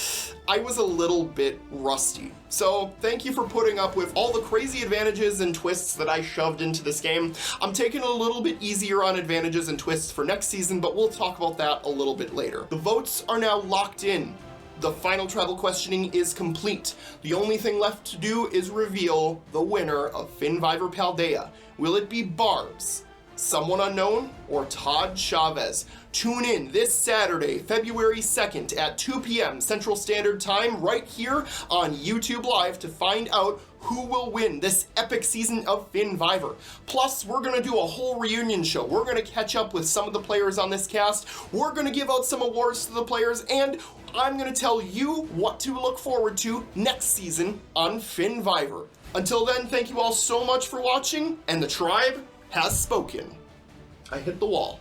I was a little bit rusty. So thank you for putting up with all the crazy advantages and twists that I shoved into this game. I'm taking a little bit easier on advantages and twists for next season, but we'll talk about that a little bit later. The votes are now locked in. The final tribal questioning is complete. The only thing left to do is reveal the winner of FINNVIVOR Paldea. Will it be Barbs, Someone Unknown, or Todd Chavez? Tune in this Saturday, February 2nd at 2 p.m. Central Standard Time right here on YouTube Live to find out who will win this epic season of FINNVIVOR. Plus, we're gonna do a whole reunion show. We're gonna catch up with some of the players on this cast. We're gonna give out some awards to the players, and I'm gonna tell you what to look forward to next season on FINNVIVOR. Until then, thank you all so much for watching, and the tribe has spoken. I hit the wall.